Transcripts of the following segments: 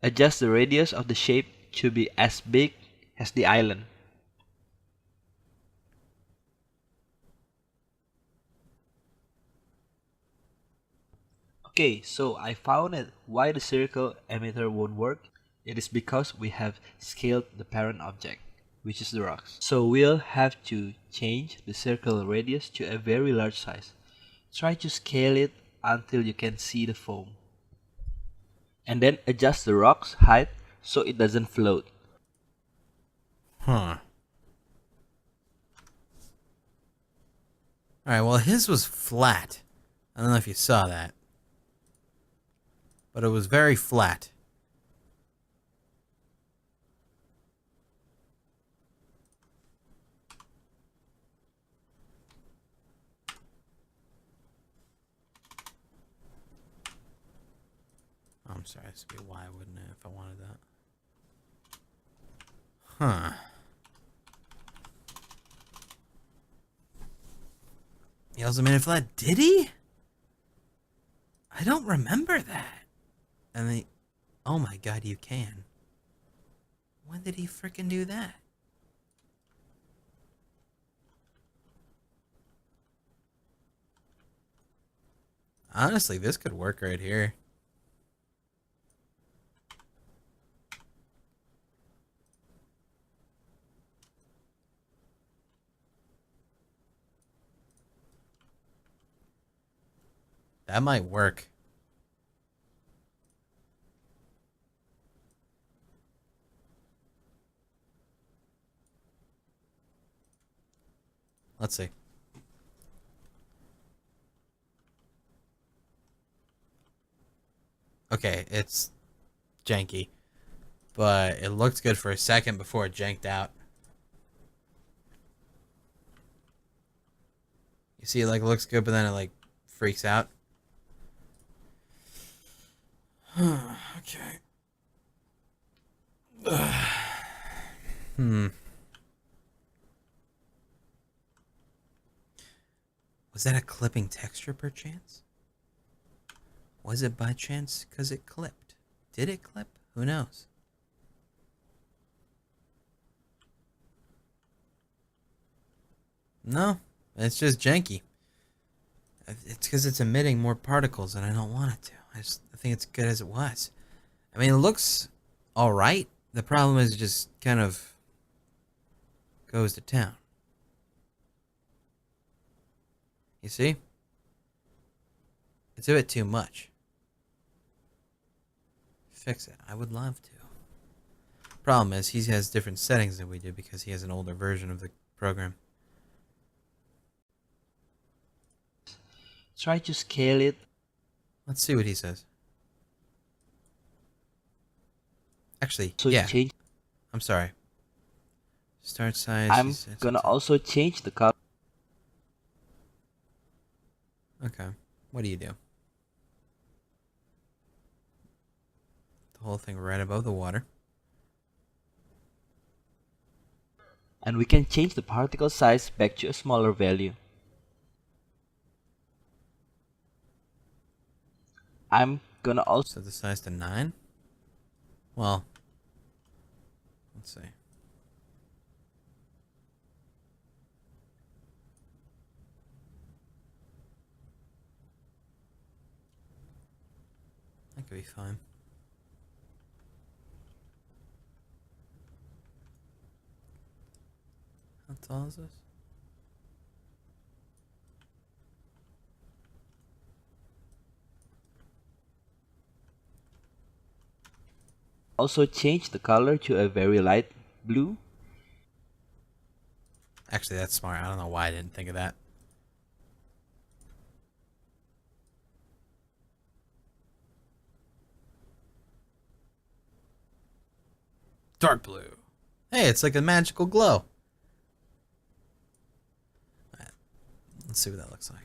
Adjust the radius of the shape to be as big as the island. Okay, so I found it why the circle emitter won't work. It is because we have scaled the parent object, which is the rocks. So we'll have to change the circle radius to a very large size. Try to scale it until you can see the foam. And then adjust the rock's height so it doesn't float. Huh. Alright, well, his was flat. I don't know if you saw that. But it was very flat. Oh, I'm sorry, this would be why, wouldn't it, if I wanted that? Huh. He also made it flat. Did he? I don't remember that. And they... Oh my god, you can. When did he frickin' do that? Honestly, this could work right here. That might work. Let's see. Okay, it's janky. But it looked good for a second before it janked out. You see, it like looks good, but then it like freaks out. Okay. Was that a clipping texture perchance? Was it by chance because it clipped? Did it clip? Who knows? No, it's just janky. It's because it's emitting more particles and I don't want it to. I think it's good as it was. I mean, it looks alright. The problem is it just kind of goes to town. You see? It's a bit too much. Fix it. I would love to. Problem is, he has different settings than we do because he has an older version of the program. Try to scale it. Let's see what he says. Actually, So yeah. change. I'm sorry. Start size. I'm gonna also change the color. Okay. What do you do? The whole thing right above the water. And we can change the particle size back to a smaller value. I'm gonna also Set the size to 9. Well, let's see. That could be fine. How tall is this? change the color to a very light blue. Actually, that's smart. I don't know why I didn't think of that. Dark blue. Hey, it's like a magical glow. Alright, let's see what that looks like.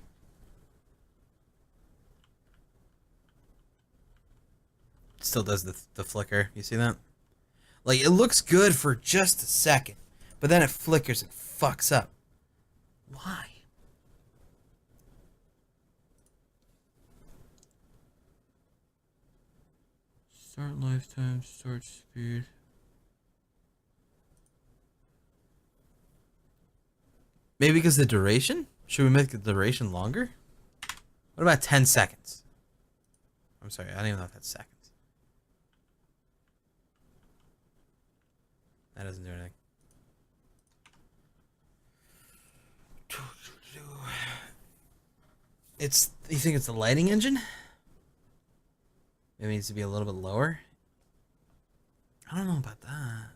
Still does the flicker. You see that? Like, it looks good for just a second, but then it flickers and fucks up. Why? Start lifetime, start speed. Maybe because the duration? Should we make the duration longer? What about 10 seconds? I'm sorry, I don't even know if that's seconds. That doesn't do anything. You think it's the lighting engine? Maybe it needs to be a little bit lower? I don't know about that.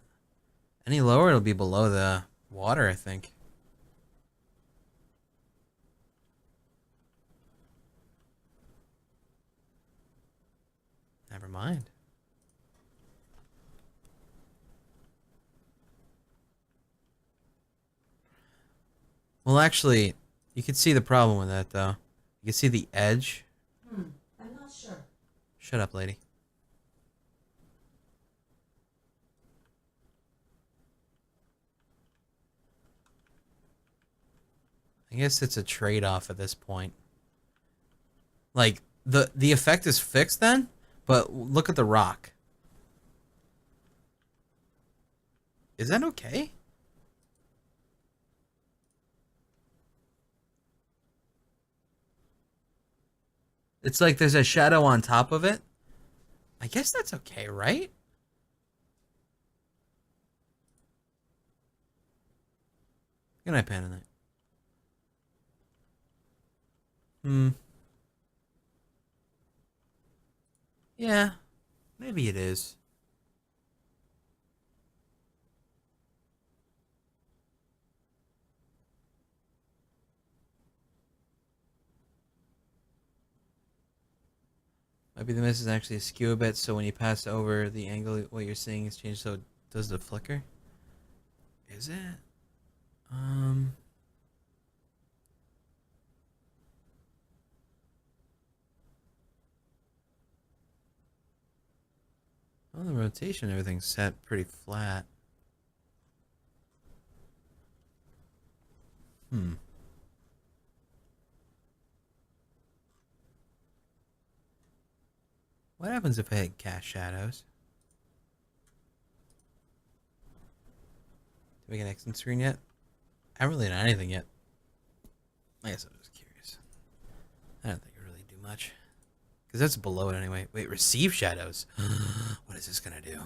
Any lower, it'll be below the water, I think. Never mind. Well, actually, you can see the problem with that, though. You can see the edge. I'm not sure. Shut up, lady. I guess it's a trade-off at this point. Like, the effect is fixed then, but look at the rock. Is that okay? It's like there's a shadow on top of it. I guess that's okay, right? Good night, Panda Night. Yeah, maybe it is. Maybe the mist is actually askew a bit, so when you pass over the angle, what you're seeing is changed, so does the flicker? Is it? Um... Well, the rotation, everything's set pretty flat. What happens if I hit cast shadows? Did we get an exit screen yet? I haven't really done anything yet. I guess I'm just curious. I don't think it really do much. Because that's below it anyway. Wait, receive shadows. What is this gonna do?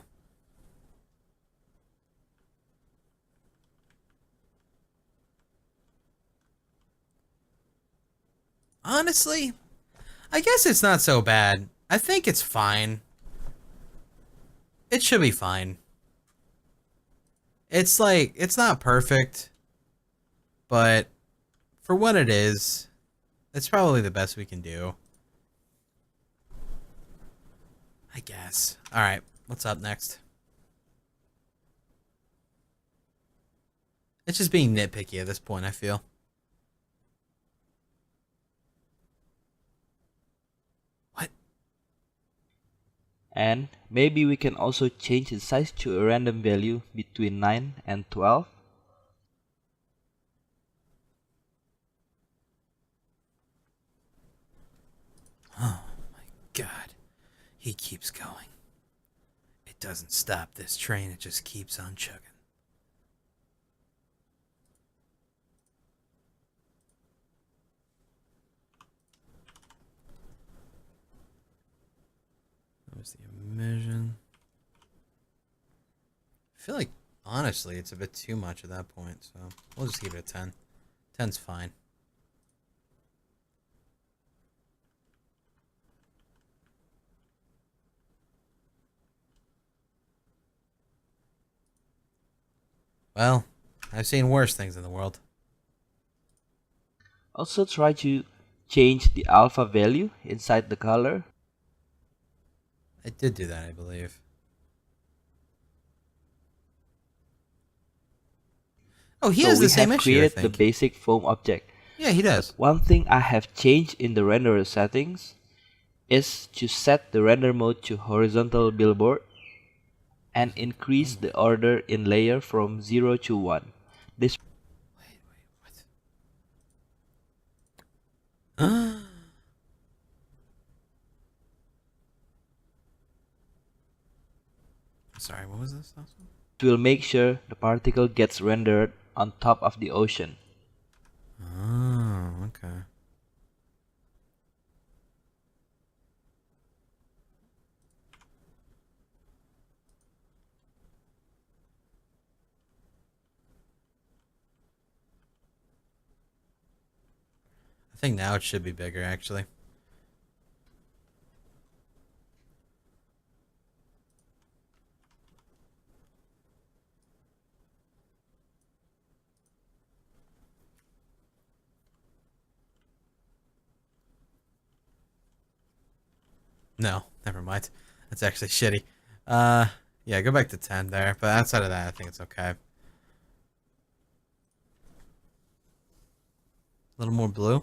Honestly, I guess it's not so bad. I think it's fine. It should be fine. It's like, it's not perfect, but for what it is, it's probably the best we can do. I guess. Alright, what's up next? It's just being nitpicky at this point, I feel. What? And maybe we can also change the size to a random value between 9 and 12. Oh my god. He keeps going. It doesn't stop this train, it just keeps on chugging. That was the emission. I feel like, honestly, it's a bit too much at that point, so we'll just keep it at 10. 10's fine. Well, I've seen worse things in the world. Also try to change the alpha value inside the color. I did do that, I believe. Oh, he So has we the same have issue, I created the think. basic foam object. Yeah, he does. One thing I have changed in the renderer settings is to set the render mode to horizontal billboard and increase the order in layer from 0 to 1. This Wait, what? Sorry, what was this? It will make sure the particle gets rendered on top of the ocean. Oh, okay. I think now it should be bigger, actually. No, never mind. That's actually shitty. Yeah, go back to 10 there. But outside of that, I think it's okay. A little more blue.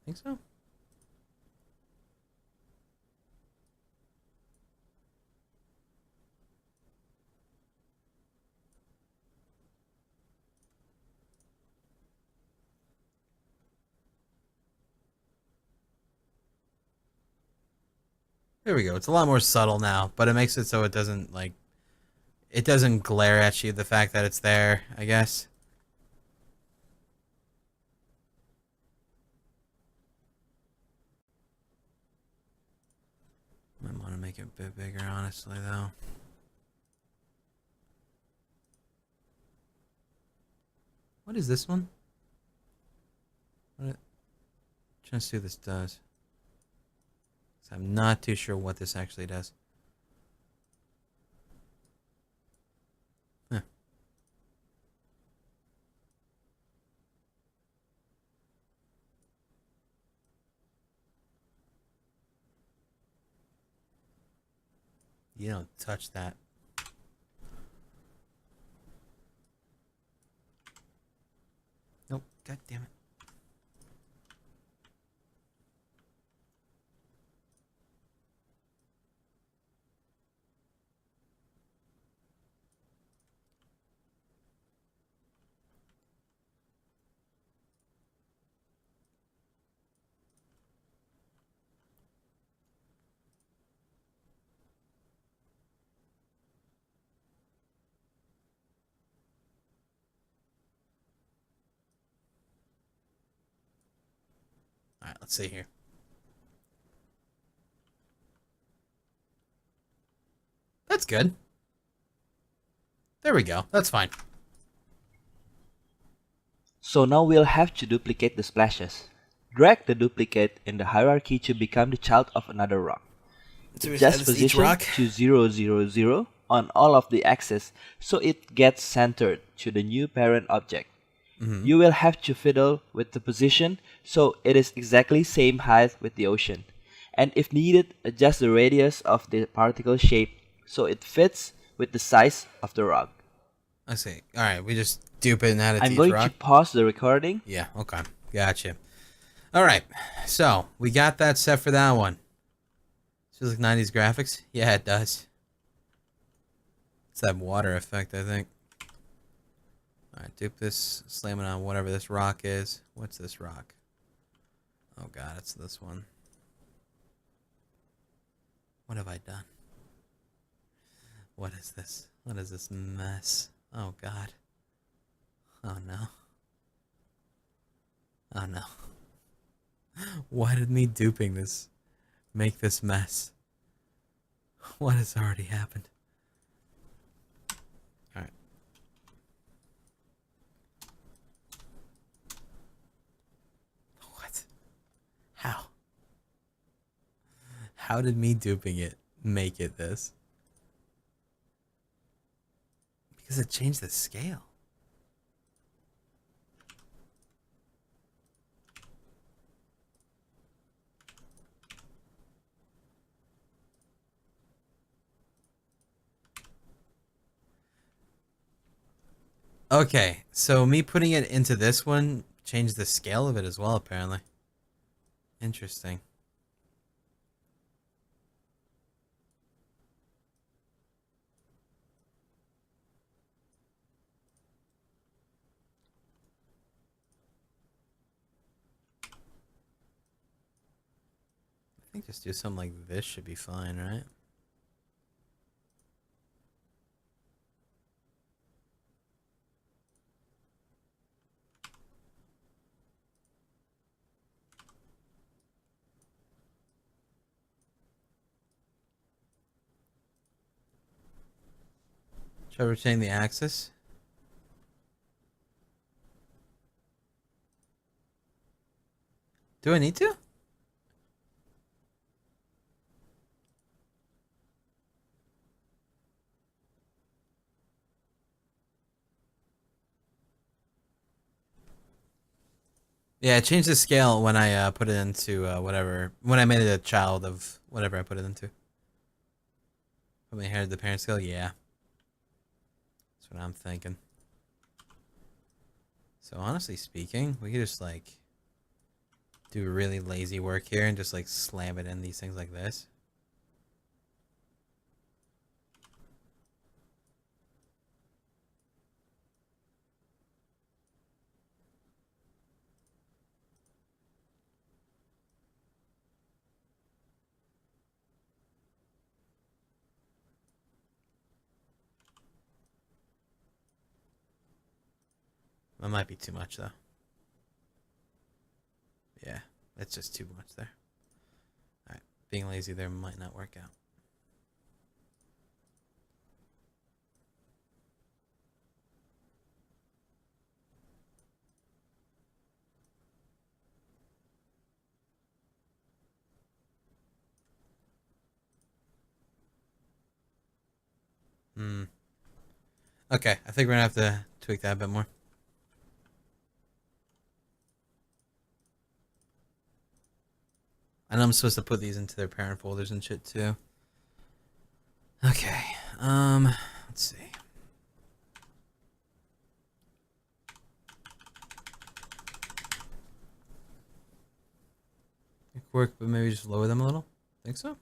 Think so? There we go. It's a lot more subtle now, but it makes it so it doesn't, like, it doesn't glare at you, the fact that it's there, I guess. Might want to make it a bit bigger, honestly, though. What is this one? Trying to see what this does. I'm not too sure what this actually does. Huh. You don't touch that. Nope. God damn it. Alright, let's see here. That's good. There we go. That's fine. So now we'll have to duplicate the splashes. Drag the duplicate in the hierarchy to become the child of another rock. Just position to 0, 0, 0 on all of the axes so it gets centered to the new parent object. You will have to fiddle with the position so it is exactly same height with the ocean. And if needed, adjust the radius of the particle shape so it fits with the size of the rock. I see. Alright, we just dupe it and add it to I'm each going rock? to pause the recording. Yeah, okay. Gotcha. Alright, so we got that set for that one. Feels like 90s graphics? Yeah, it does. It's that water effect, I think. Alright, dupe this, slam it on whatever this rock is. What's this rock? Oh god, it's this one. What have I done? What is this? What is this mess? Oh god. Oh no. Oh no. Why did me duping this make this mess? What has already happened? Alright. What? How? How did me duping it make it this? Because it changed the scale. Okay, so me putting it into this one changed the scale of it as well, apparently. Interesting. think just do something like this should be fine, right? Should I retain the axis? Do I need to? Yeah, I changed the scale when I put it into whatever. When I made it a child of whatever I put it into. When we inherited the parent scale, yeah. That's what I'm thinking. So honestly speaking, we could just like do really lazy work here and just like slam it in these things like this. That might be too much though. Yeah, that's just too much there. Alright, being lazy there might not work out. Okay, I think we're gonna have to tweak that a bit more. I know I'm supposed to put these into their parent folders and shit too. Okay, let's see. It could work, but maybe just lower them a little. Think so?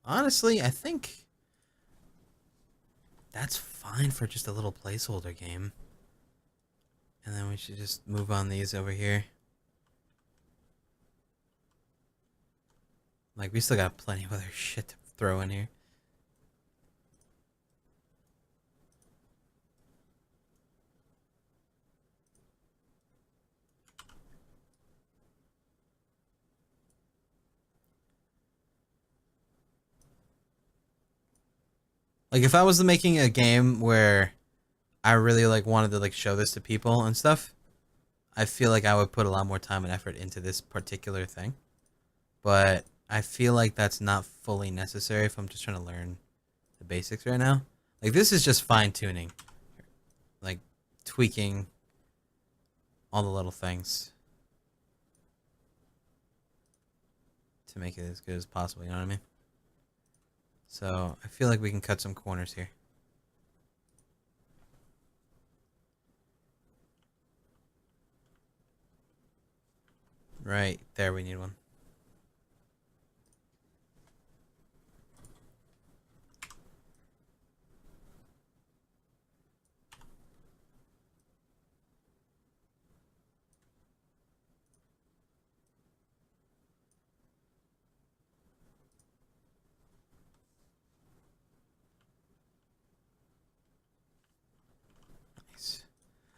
Honestly, I think that's fine for just a little placeholder game. And then we should just move on these over here. Like, we still got plenty of other shit to throw in here. Like, if I was making a game where I really, like, wanted to, like, show this to people and stuff, I feel like I would put a lot more time and effort into this particular thing. But I feel like that's not fully necessary if I'm just trying to learn the basics right now. Like, this is just fine-tuning. Like, tweaking all the little things to make it as good as possible, you know what I mean? So, I feel like we can cut some corners here. Right, there we need one.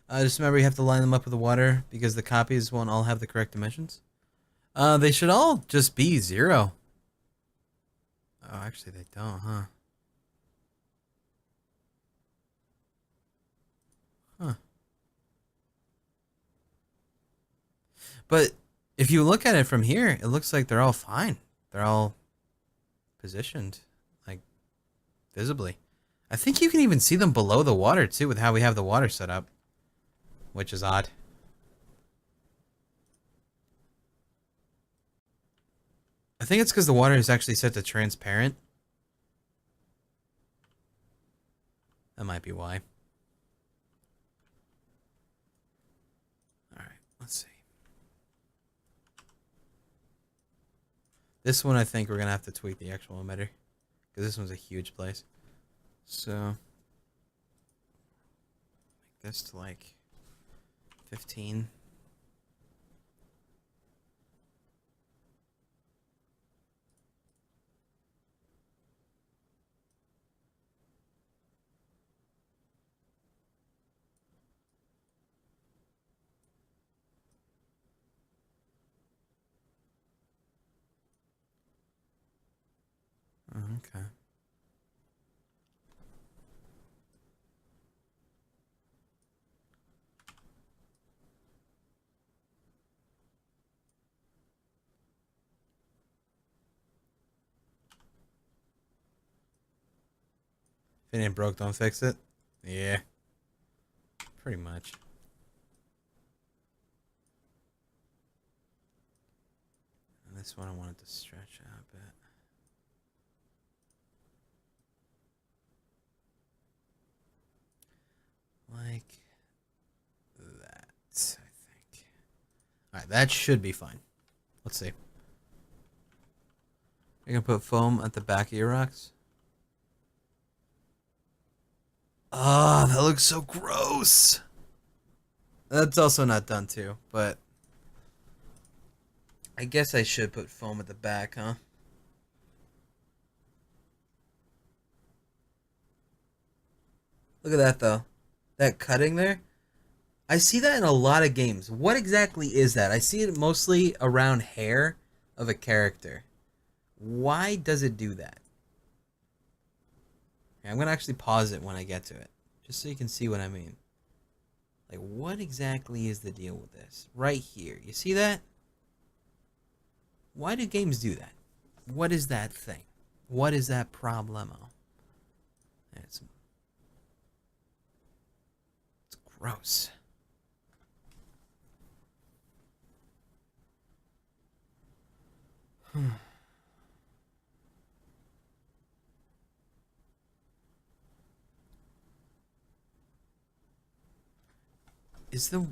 Nice. Just remember you have to line them up with the water because the copies won't all have the correct dimensions. They should all just be 0. Oh, actually they don't, huh? Huh. But if you look at it from here, it looks like they're all fine. They're all positioned, like, visibly. I think you can even see them below the water, too, with how we have the water set up. Which is odd. think it's because the water is actually set to transparent. That might be why. Alright, let's see. This one I think we're going to have to tweak the actual emitter. Because this one's a huge place. So, make this to like 15. Okay. If it ain't broke, don't fix it. Yeah. Pretty much. And this one I wanted to stretch out a bit. Like that, I think. Alright, that should be fine. Let's see. You're gonna put foam at the back of your rocks? Oh, that looks so gross. That's also not done too, but I guess I should put foam at the back, huh? Look at that though. That cutting there. I see that in a lot of games. What exactly is that? I see it mostly around hair of a character. Why does it do that? Okay, I'm going to actually pause it when I get to it. Just so you can see what I mean. Like, what exactly is the deal with this? Right here. You see that? Why do games do that? What is that thing? What is that problemo? It's gross. Is that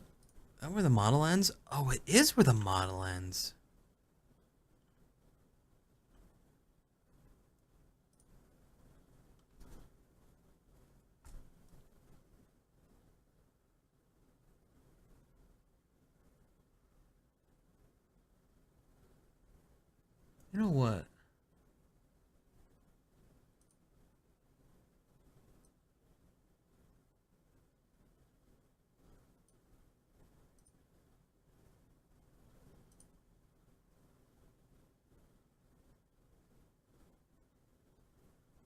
where the model ends? Oh, it is where the model ends. You know what?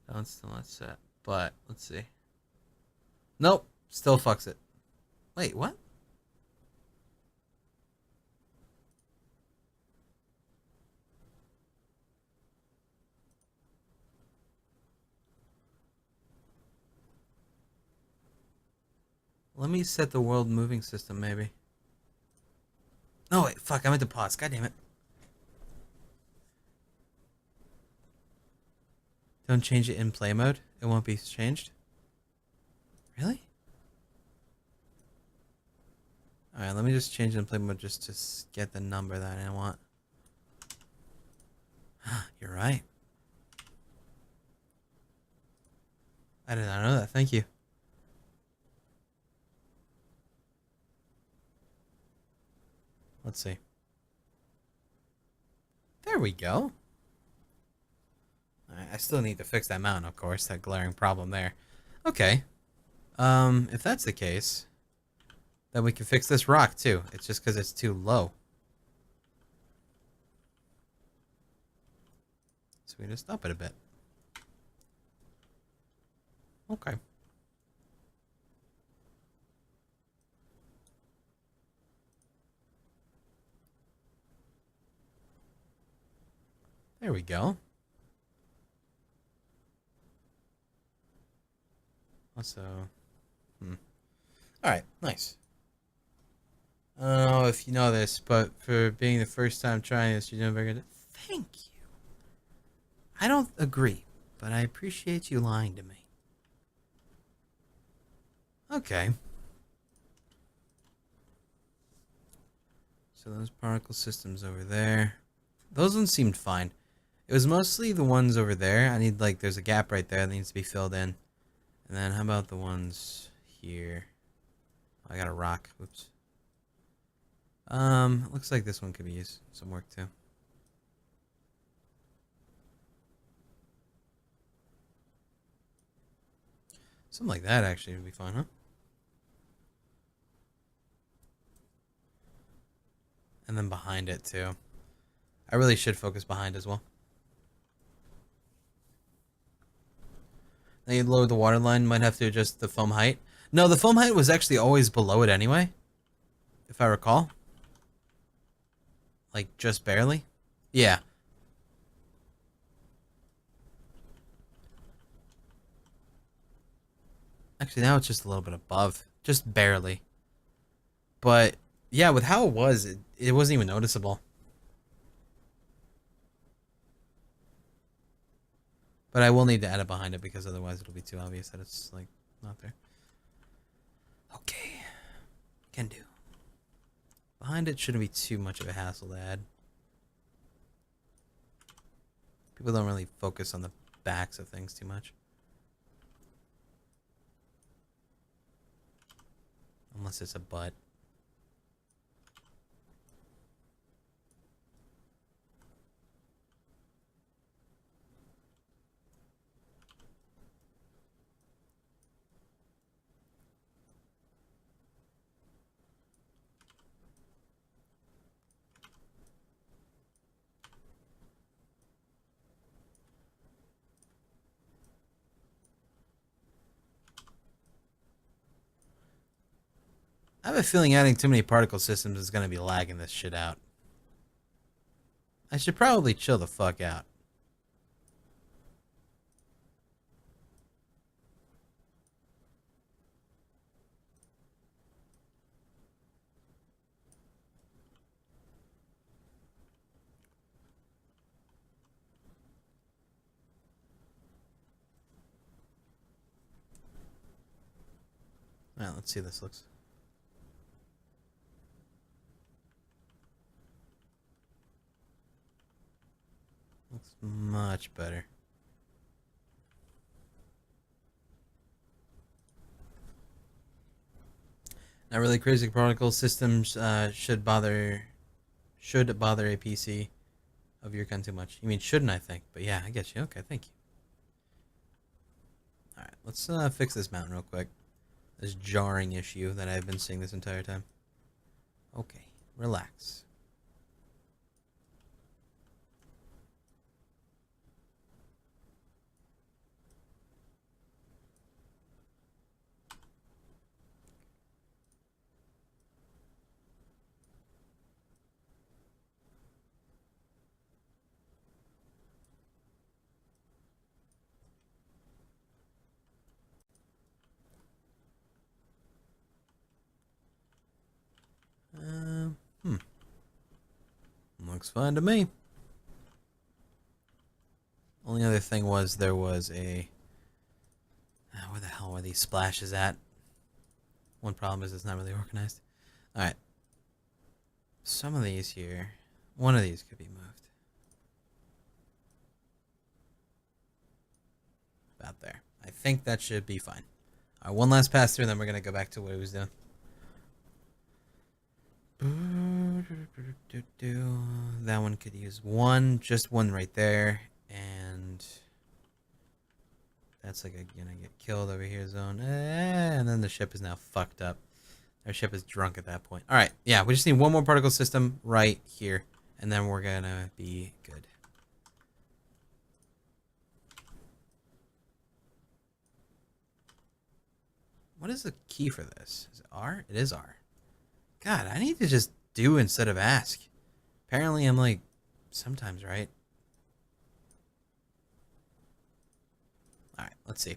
That one's still not set. But, let's see. Nope. Still fucks it. Wait, what? Let me set the world moving system, maybe. No, wait, fuck, I meant to pause. God damn it. Don't change it in play mode. It won't be changed. Really? Alright, let me just change it in play mode just to get the number that I want. You're right. I did not know that. Thank you. Let's see. There we go. I still need to fix that mountain, of course. That glaring problem there. Okay. If that's the case, then we can fix this rock, too. It's just because it's too low. So we just up it a bit. Okay. There we go. Also, Alright, nice. I don't know if you know this, but for being the first time trying this, you're doing very good. Thank you. I don't agree, but I appreciate you lying to me. Okay. So those particle systems over there. Those ones seemed fine. It was mostly the ones over there. I need, like, there's a gap right there that needs to be filled in. And then how about the ones here? I got a rock. Oops. Looks like this one could be used some work too. Something like that actually would be fine, huh? And then behind it too. I really should focus behind as well. Now you lower the water line, might have to adjust the foam height. No, the foam height was actually always below it anyway, if I recall. Like, just barely? Yeah. Actually, now it's just a little bit above. Just barely. But, yeah, with how it was, it wasn't even noticeable. But I will need to add it behind it because otherwise it'll be too obvious that it's, like, not there. Okay. Can do. Behind it shouldn't be too much of a hassle to add. People don't really focus on the backs of things too much. Unless it's a butt. I have a feeling adding too many particle systems is going to be lagging this shit out. I should probably chill the fuck out. Alright, let's see how this looks. Looks much better. Not really crazy particle systems should bother a PC of your kind too much. You mean shouldn't, I think. But yeah, I get you. Okay, thank you. Alright, let's fix this mountain real quick. This jarring issue that I've been seeing this entire time. Okay, relax. Looks fine to me. Only other thing was there was a... where the hell were these splashes at? One problem is it's not really organized. Alright. Some of these here... One of these could be moved. About there. I think that should be fine. Alright, one last pass through, then we're going to go back to what he was doing. That one could use one, just one right there, and that's like gonna get killed over here zone, and then the ship is now fucked up. Our ship is drunk at that point. All right, yeah, we just need one more particle system right here, and then we're gonna be good. What is the key for this? Is it R? It is R. God, I need to just do instead of ask. Apparently I'm like, sometimes right. Alright, let's see.